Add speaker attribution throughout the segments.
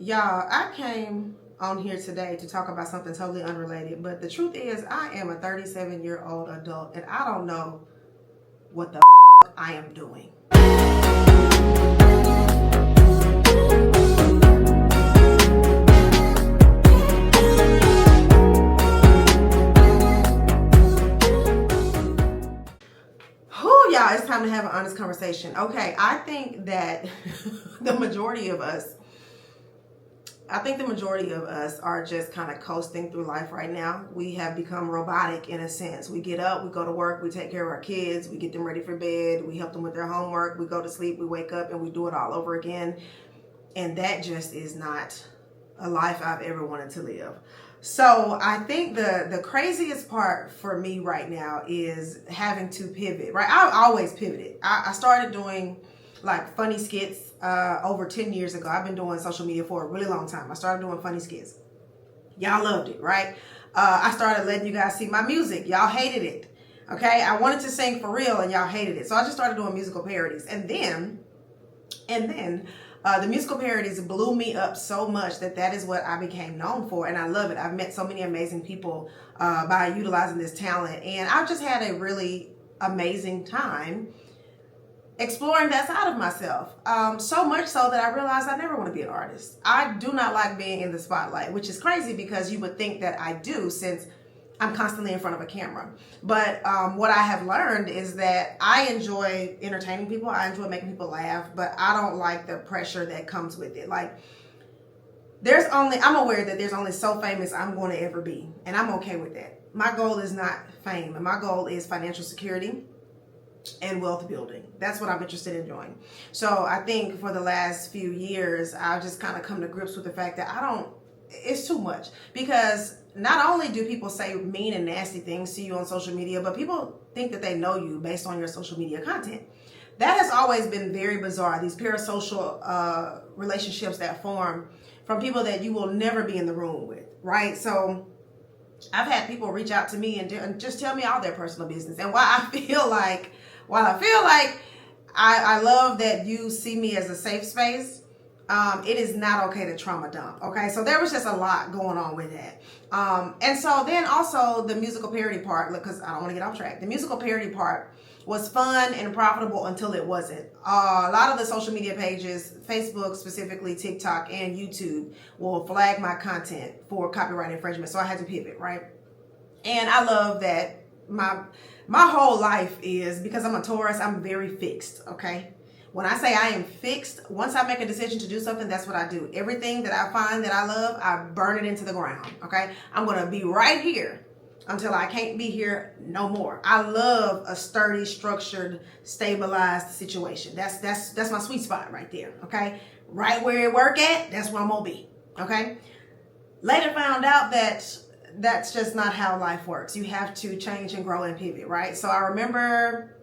Speaker 1: Y'all, I came on here today to talk about something totally unrelated, but the truth is I am a 37-year-old adult and I don't know what the I am doing. Whew, y'all, it's time to have an honest conversation. Okay, I think that the majority of us are just kind of coasting through life right now. We have become robotic in a sense. We get up, we go to work, we take care of our kids, we get them ready for bed, we help them with their homework, we go to sleep, we wake up, and we do it all over again. And that just is not a life I've ever wanted to live. So I think the craziest part for me right now is having to pivot, right? I've always pivoted. I started doing like funny skits over 10 years ago. I've been doing social media for a really long time. I started doing funny skits. Y'all loved it, right? I started letting you guys see my music. Y'all hated it. Okay, I wanted to sing for real and y'all hated it. So I just started doing musical parodies. And then the musical parodies blew me up so much that is what I became known for, and I love it. I've met so many amazing people by utilizing this talent, and I've just had a really amazing time exploring that side of myself. So much so that I realized I never want to be an artist. I do not like being in the spotlight, which is crazy because you would think that I do since I'm constantly in front of a camera. But what I have learned is that I enjoy entertaining people. I enjoy making people laugh, but I don't like the pressure that comes with it. Like, I'm aware that there's only so famous I'm going to ever be, and I'm okay with that. My goal is not fame, and my goal is financial security and wealth building. That's what I'm interested in doing. So I think for the last few years, I've just kind of come to grips with the fact that it's too much, because not only do people say mean and nasty things to you on social media, but people think that they know you based on your social media content. That has always been very bizarre. These parasocial relationships that form from people that you will never be in the room with, right? So I've had people reach out to me and just tell me all their personal business. And while I feel like I love that you see me as a safe space, it is not okay to trauma dump. Okay, so there was just a lot going on with that. And so then also the musical parody part, because I don't want to get off track. The musical parody part was fun and profitable until it wasn't. A lot of the social media pages, Facebook specifically, TikTok and YouTube, will flag my content for copyright infringement. So I had to pivot, right? And I love that my whole life is, because I'm a Taurus, I'm very fixed, okay? When I say I am fixed, once I make a decision to do something, that's what I do. Everything that I find that I love, I burn it into the ground, okay? I'm going to be right here until I can't be here no more. I love a sturdy, structured, stabilized situation. That's my sweet spot right there, okay? Right where it work at, that's where I'm going to be, okay? Later found out that that's just not how life works. You have to change and grow and pivot, right? So I remember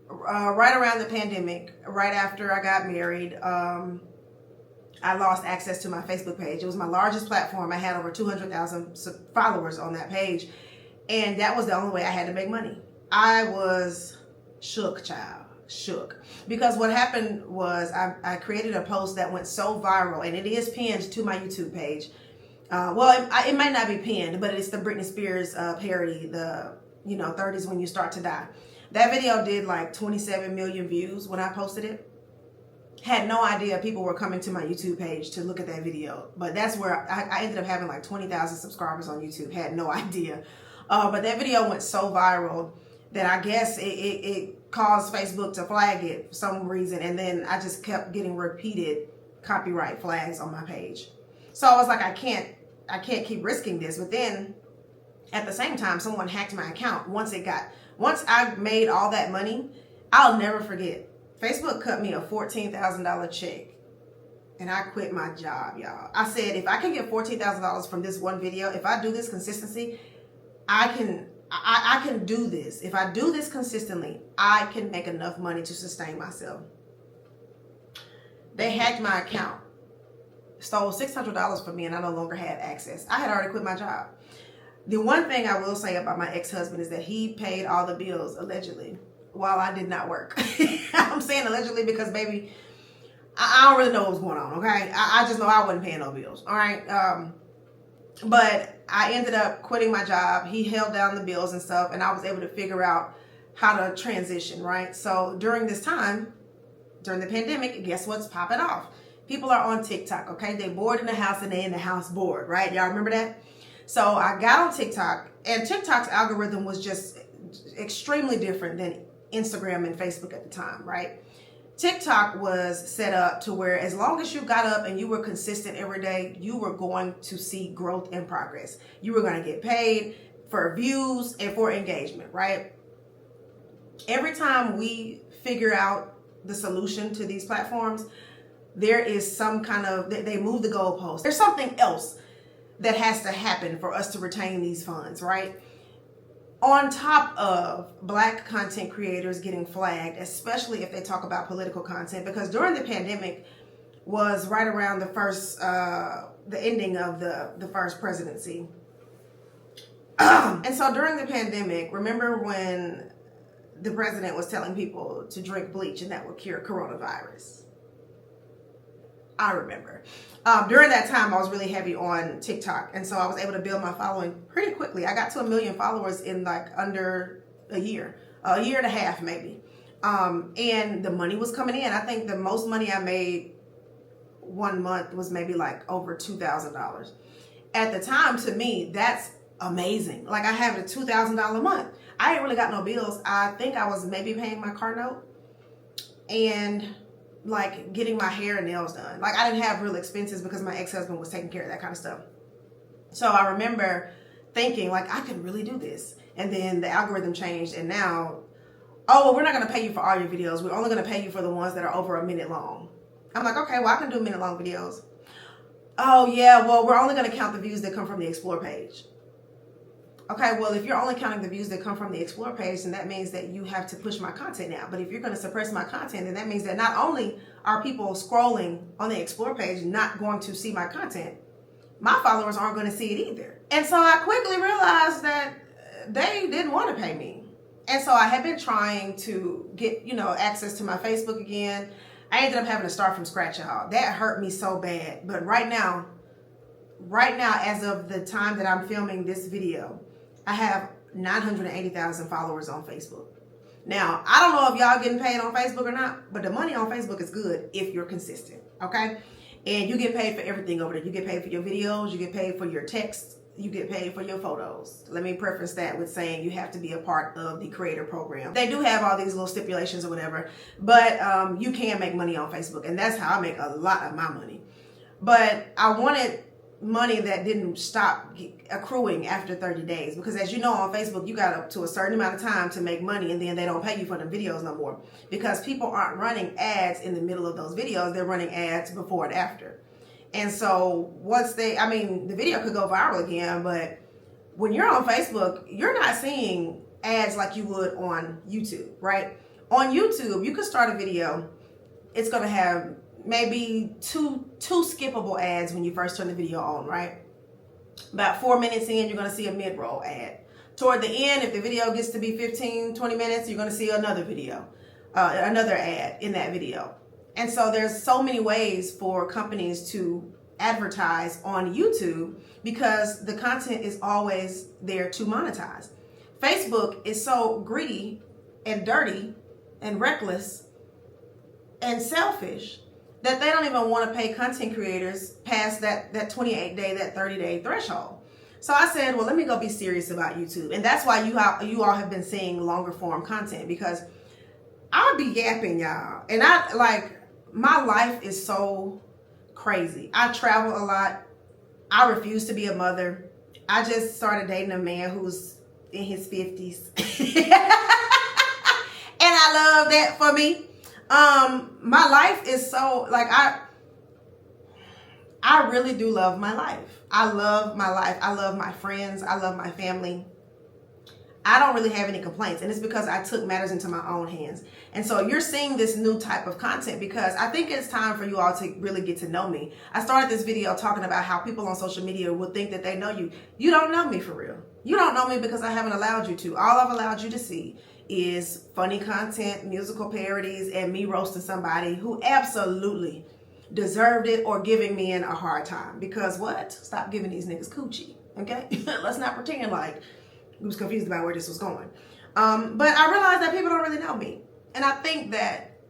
Speaker 1: right around the pandemic, right after I got married, I lost access to my Facebook page. It was my largest platform. I had over 200,000 followers on that page, and that was the only way I had to make money. I was shook, child, shook. Because what happened was I created a post that went so viral, and it is pinned to my YouTube page. It might not be pinned, but it's the Britney Spears parody, the 30s when you start to die. That video did like 27 million views when I posted it. Had no idea people were coming to my YouTube page to look at that video. But that's where I ended up having like 20,000 subscribers on YouTube. Had no idea. But that video went so viral that I guess it caused Facebook to flag it for some reason. And then I just kept getting repeated copyright flags on my page. So I was like, I can't keep risking this. But then at the same time, someone hacked my account. Once I made all that money, I'll never forget. Facebook cut me a $14,000 check, and I quit my job, y'all. I said, if I can get $14,000 from this one video, if I do this consistency, I can do this. If I do this consistently, I can make enough money to sustain myself. They hacked my account, stole $600 from me, and I no longer had access. I had already quit my job. The one thing I will say about my ex-husband is that he paid all the bills, allegedly, while I did not work. I'm saying allegedly because, baby, I don't really know what was going on, okay? I just know I wasn't paying no bills, all right? But I ended up quitting my job. He held down the bills and stuff, and I was able to figure out how to transition, right? So during this time, during the pandemic, guess what's popping off? People are on TikTok, okay? They bored in the house and they in the house bored, right? Y'all remember that? So I got on TikTok, and TikTok's algorithm was just extremely different than Instagram and Facebook at the time, right? TikTok was set up to where as long as you got up and you were consistent every day, you were going to see growth and progress. You were going to get paid for views and for engagement, right? Every time we figure out the solution to these platforms, there is some kind of, they move the goalpost. There's something else that has to happen for us to retain these funds, right? On top of Black content creators getting flagged, especially if they talk about political content, because during the pandemic was right around the first, the ending of the first presidency. And so during the pandemic, remember when the president was telling people to drink bleach and that would cure coronavirus? I remember. During that time, I was really heavy on TikTok. And so I was able to build my following pretty quickly. I got to 1 million followers in like under a year and a half maybe. And the money was coming in. I think the most money I made 1 month was maybe like over $2,000. At the time, to me, that's amazing. Like I have a $2,000 month. I ain't really got no bills. I think I was maybe paying my car note and like getting my hair and nails done. Like I didn't have real expenses because my ex-husband was taking care of that kind of stuff. So I remember thinking like I could really do this. And then the algorithm changed and now, oh, well, we're not going to pay you for all your videos. We're only going to pay you for the ones that are over a minute long. I'm like, okay, well, I can do minute long videos. Oh yeah, well, we're only going to count the views that come from the Explore page. Okay, well, if you're only counting the views that come from the Explore page, then that means that you have to push my content now. But if you're going to suppress my content, then that means that not only are people scrolling on the Explore page not going to see my content, my followers aren't going to see it either. And so I quickly realized that they didn't want to pay me. And so I had been trying to get, access to my Facebook again. I ended up having to start from scratch, y'all. That hurt me so bad. But right now, as of the time that I'm filming this video, I have 980,000 followers on Facebook. Now, I don't know if y'all getting paid on Facebook or not, but the money on Facebook is good if you're consistent, okay? And you get paid for everything over there. You get paid for your videos, you get paid for your texts, you get paid for your photos. Let me preface that with saying you have to be a part of the creator program. They do have all these little stipulations or whatever, but you can make money on Facebook, and that's how I make a lot of my money. But I wanted money that didn't stop accruing after 30 days. Because as you know, on Facebook, you got up to a certain amount of time to make money, and then they don't pay you for the videos no more. Because people aren't running ads in the middle of those videos. They're running ads before and after. And so once the video could go viral again, but when you're on Facebook, you're not seeing ads like you would on YouTube, right? On YouTube, you could start a video. It's going to have maybe two skippable ads when you first turn the video on, right? About 4 minutes in, you're going to see a mid-roll ad. Toward the end, if the video gets to be 15, 20 minutes, you're going to see another video, another ad in that video. And so there's so many ways for companies to advertise on YouTube because the content is always there to monetize. Facebook is so greedy and dirty and reckless and selfish that they don't even want to pay content creators past that 28-day, that 30-day threshold. So I said, well, let me go be serious about YouTube. And that's why you all have been seeing longer form content, because I'll be yapping, y'all. And my life is so crazy. I travel a lot. I refuse to be a mother. I just started dating a man who's in his 50s. And I love that for me. My life is so, I really do love my life. I love my life. I love my friends. I love my family. I don't really have any complaints, and it's because I took matters into my own hands. And so you're seeing this new type of content because I think it's time for you all to really get to know me. I started this video talking about how people on social media will think that they know you. You don't know me for real. You don't know me because I haven't allowed you to. All I've allowed you to see is funny content, musical parodies, and me roasting somebody who absolutely deserved it or giving me a hard time. Because what? Stop giving these niggas coochie, okay? Let's not pretend like we was confused about where this was going. But I realized that people don't really know me. And I think that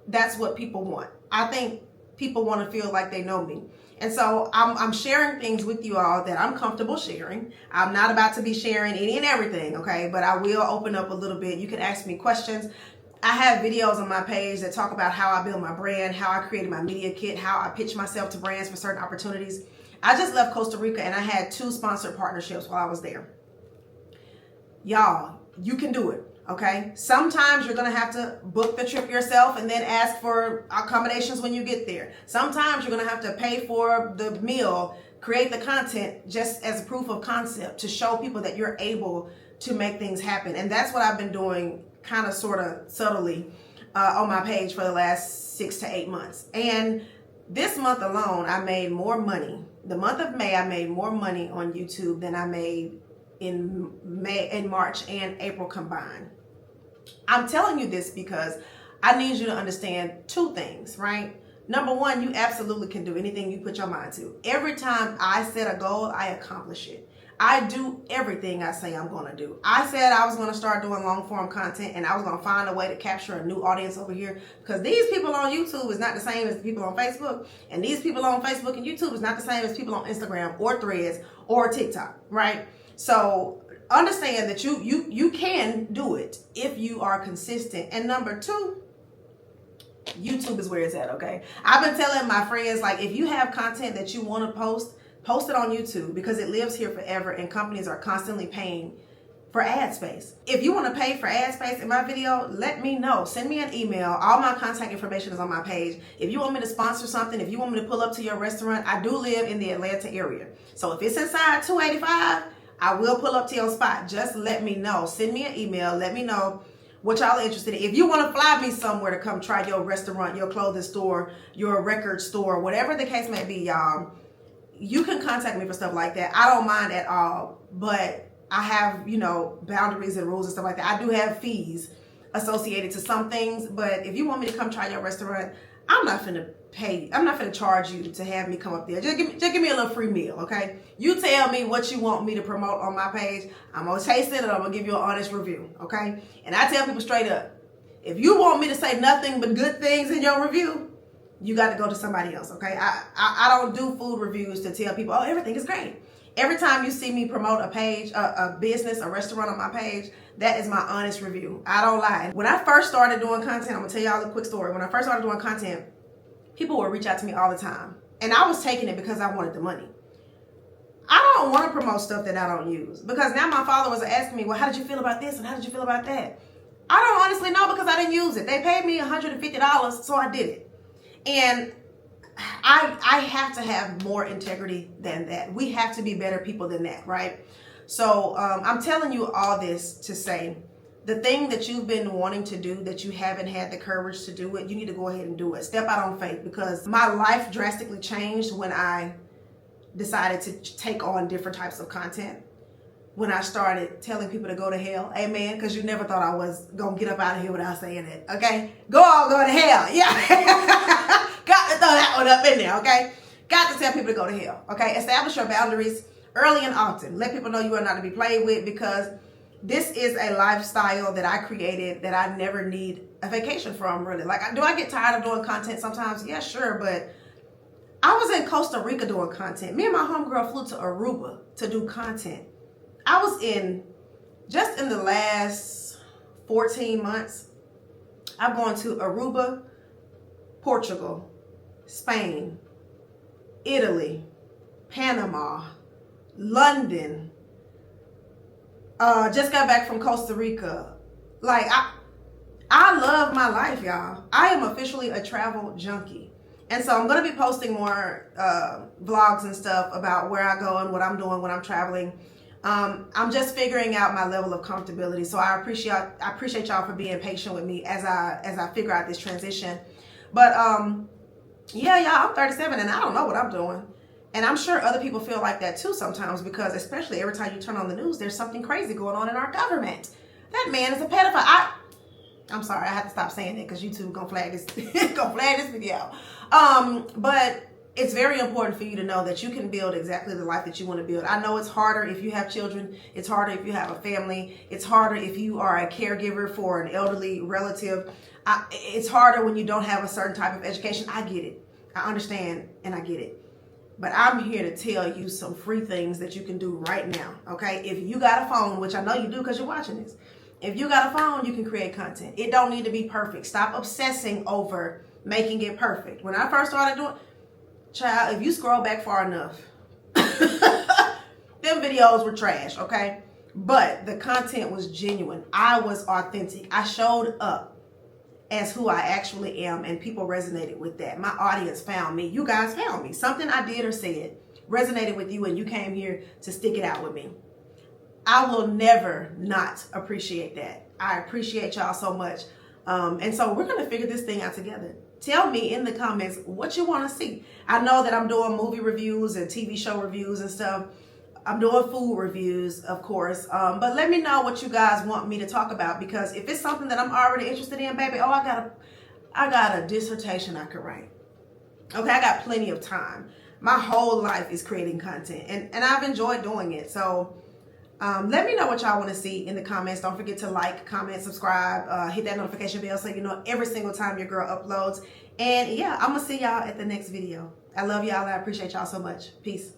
Speaker 1: that's what people want. I think people want to feel like they know me. And so I'm sharing things with you all that I'm comfortable sharing. I'm not about to be sharing any and everything, okay? But I will open up a little bit. You can ask me questions. I have videos on my page that talk about how I build my brand, how I created my media kit, how I pitch myself to brands for certain opportunities. I just left Costa Rica and I had 2 sponsored partnerships while I was there. Y'all, you can do it. Okay, sometimes you're gonna have to book the trip yourself and then ask for accommodations when you get there. Sometimes you're gonna have to pay for the meal, create the content just as a proof of concept to show people that you're able to make things happen. And that's what I've been doing kind of sort of subtly on my page for the last 6 to 8 months. And this month alone, I made more money. The month of May, I made more money on YouTube than I made in March and April combined. I'm telling you this because I need you to understand 2 things, right? Number 1, you absolutely can do anything you put your mind to. Every time I set a goal, I accomplish it. I do everything I say I'm going to do. I said I was going to start doing long form content and I was going to find a way to capture a new audience over here, because these people on YouTube is not the same as the people on Facebook, and these people on Facebook and YouTube is not the same as people on Instagram or Threads or TikTok, right? So understand that you can do it if you are consistent. And number 2, YouTube is where it's at, okay? I've been telling my friends, like, if you have content that you want to post it on YouTube, because it lives here forever and companies are constantly paying for ad space. If you want to pay for ad space in my video, let me know. Send me an email. All my contact information is on my page. If you want me to sponsor something, if you want me to pull up to your restaurant, I do live in the Atlanta area. So if it's inside 285, I will pull up to your spot. Just let me know. Send me an email. Let me know what y'all are interested in. If you want to fly me somewhere to come try your restaurant, your clothing store, your record store, whatever the case may be, y'all, you can contact me for stuff like that. I don't mind at all, but I have, boundaries and rules and stuff like that. I do have fees associated to some things, but if you want me to come try your restaurant, I'm not finna pay. I'm not finna charge you to have me come up there. Just give me a little free meal, okay? You tell me what you want me to promote on my page. I'm gonna taste it and I'm gonna give you an honest review, okay? And I tell people straight up, if you want me to say nothing but good things in your review, you got to go to somebody else, okay? I don't do food reviews to tell people, oh, everything is great. Every time you see me promote a page, a business, a restaurant on my page, that is my honest review. I don't lie. When I first started doing content, I'm gonna tell y'all a quick story. When I first started doing content, people would reach out to me all the time. And I was taking it because I wanted the money. I don't want to promote stuff that I don't use, because now my followers are asking me, well, how did you feel about this? And how did you feel about that? I don't honestly know, because I didn't use it. They paid me $150, so I did it. And I have to have more integrity than that. We have to be better people than that, right? So I'm telling you all this to say, the thing that you've been wanting to do that you haven't had the courage to do it, you need to go ahead and do it. Step out on faith, because my life drastically changed when I decided to take on different types of content. When I started telling people to go to hell, amen, because you never thought I was going to get up out of here without saying it, okay? Go to hell, yeah. Got to throw that one up in there, okay? Got to tell people to go to hell, okay? Establish your boundaries early and often. Let people know you are not to be played with, because this is a lifestyle that I created that I never need a vacation from, really. Like, do I get tired of doing content sometimes? Yeah, sure, but I was in Costa Rica doing content. Me and my homegirl flew to Aruba to do content. I was just in the last 14 months, I've gone to Aruba, Portugal, Spain, Italy, Panama, London. Just got back from Costa Rica. Like, I love my life, y'all. I am officially a travel junkie. And so I'm going to be posting more vlogs and stuff about where I go and what I'm doing when I'm traveling. I'm just figuring out my level of comfortability. So I appreciate y'all for being patient with me as I figure out this transition. But yeah, y'all, I'm 37 and I don't know what I'm doing. And I'm sure other people feel like that too sometimes, because especially every time you turn on the news, there's something crazy going on in our government. that man is a pedophile. I'm sorry, I have to stop saying that because YouTube gonna flag this video. But it's very important for you to know that you can build exactly the life that you want to build. I know it's harder if you have children. It's harder if you have a family. It's harder if you are a caregiver for an elderly relative. It's harder when you don't have a certain type of education. I get it. I understand and I get it. But I'm here to tell you some free things that you can do right now, okay? If you got a phone, which I know you do because you're watching this. If you got a phone, you can create content. It don't need to be perfect. Stop obsessing over making it perfect. When I first started doing, child, if you scroll back far enough, them videos were trash, okay? But the content was genuine. I was authentic. I showed up as who I actually am, and people resonated with that. My audience found me. You guys found me. Something I did or said resonated with you, and you came here to stick it out with me. I will never not appreciate that. I appreciate y'all so much. And so we're going to figure this thing out together. Tell me in the comments what you want to see. I know that I'm doing movie reviews and TV show reviews and stuff. I'm doing food reviews, of course. But let me know what you guys want me to talk about, because if it's something that I'm already interested in, baby, oh, I got a dissertation I could write. Okay, I got plenty of time. My whole life is creating content, and I've enjoyed doing it. So let me know what y'all want to see in the comments. Don't forget to like, comment, subscribe, hit that notification bell so you know every single time your girl uploads. And yeah, I'm going to see y'all at the next video. I love y'all. I appreciate y'all so much. Peace.